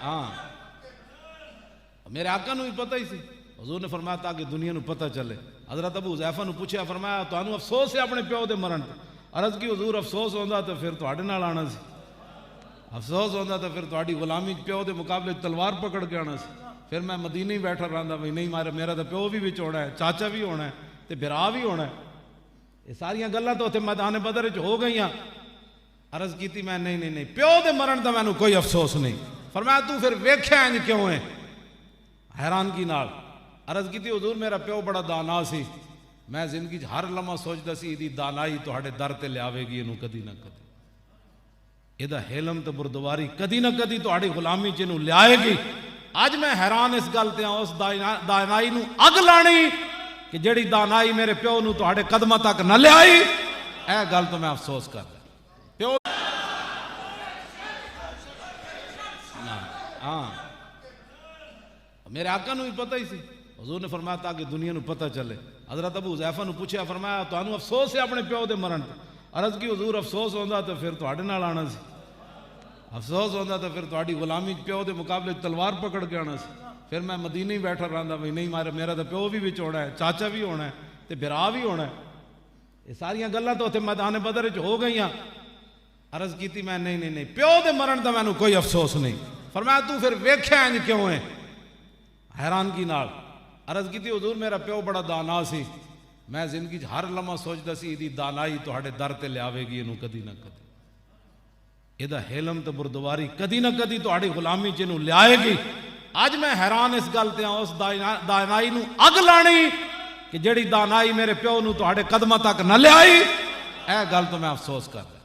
हाँ मेरे आका नूं भी पता ही सी। हुजूर ने फरमाया ताकि दुनिया नूं पता चले। हजरत अबू हुज़ैफा नूं पूछया, फरमाया तुहानूं अफसोस है अपने प्यो दे मरण ते? अर्ज की हुजूर अफसोस होंदा तो फिर तुहाडे नाल आना सी, अफसोस होंदा तो फिर तुहाडी गुलामी प्यो के मुकाबले तलवार पकड़ के आना सी। फिर मैं मदीने ही बैठा रहा भाई नहीं मारे मेरा तो प्यो भी विच होना है, चाचा भी होना है, तो बिरा भी होना है। ये सारिया गल्लां तो उत्थे मैदान बदर च हो गई। अर्ज की मैं नहीं नहीं नहीं प्यो के मरण का मैनू कोई अफसोस नहीं। फरमाया तू फिर वेख्या इंज क्यों है? हैरानगी नाल अर्ज की हुजूर मेरा प्यो बड़ा दाना सी, मैं जिंदगी हर लम्हा सोचता सी इहदी दानाई तुहाडे दर ते लियावेगी, इनू कदी ना कदी इहदा हिलम ते बुरदवारी कदी ना कदी तुहाडी गुलामी च इनू लियाएगी। अज मैं हैरान इस गल ते उस दानाई नू अग लानी कि जिहड़ी दानाई मेरे प्यो नू तुहाडे कदमां तक न लियाई। यह गल तो मैं अफसोस कर प्यो। हाँ मेरे आका नूं भी पता ही सी। हुजूर ने फरमाया ताकि दुनिया नूं पता चले। हजरत अबू हुज़ैफा नूं पूछया, फरमाया तुहानूं अफसोस है अपने प्यो के मरण ते? अर्ज की हुजूर अफसोस होंदा तो फिर तुहाडे नाल आना सी, अफसोस होंदा तो फिर तुहाडी गुलामी प्यो के मुकाबले तलवार पकड़ के आना सी। फिर मैं मदीने ही बैठा रहा भाई नहीं मारे मेरा तो प्यो भी विच होना है, चाचा भी होना है, तो बिरा भी होना है। ये सारिया गल्लां तो उत्थे मैदान बदर च हो गई। अर्ज की मैं नहीं नहीं नहीं प्यो के मरण का मैनू कोई अफसोस नहीं। फरमाया तू फिर वेख्या इंज क्यों है? हैरानगी नाल अर्ज की हुजूर मेरा प्यो बड़ा दाना सी, मैं जिंदगी हर लम्हा सोचता सी इहदी दानाई तुहाडे दर ते लियावेगी, इनू कदी ना कदी इहदा हिलम ते बुरदवारी कदी ना कदी तुहाडी गुलामी च इनू लियाएगी। अज मैं हैरान इस गल ते उस दानाई नू अग लानी कि जिहड़ी दानाई मेरे प्यो नू तुहाडे कदमां तक न लियाई। यह गल तो मैं अफसोस कर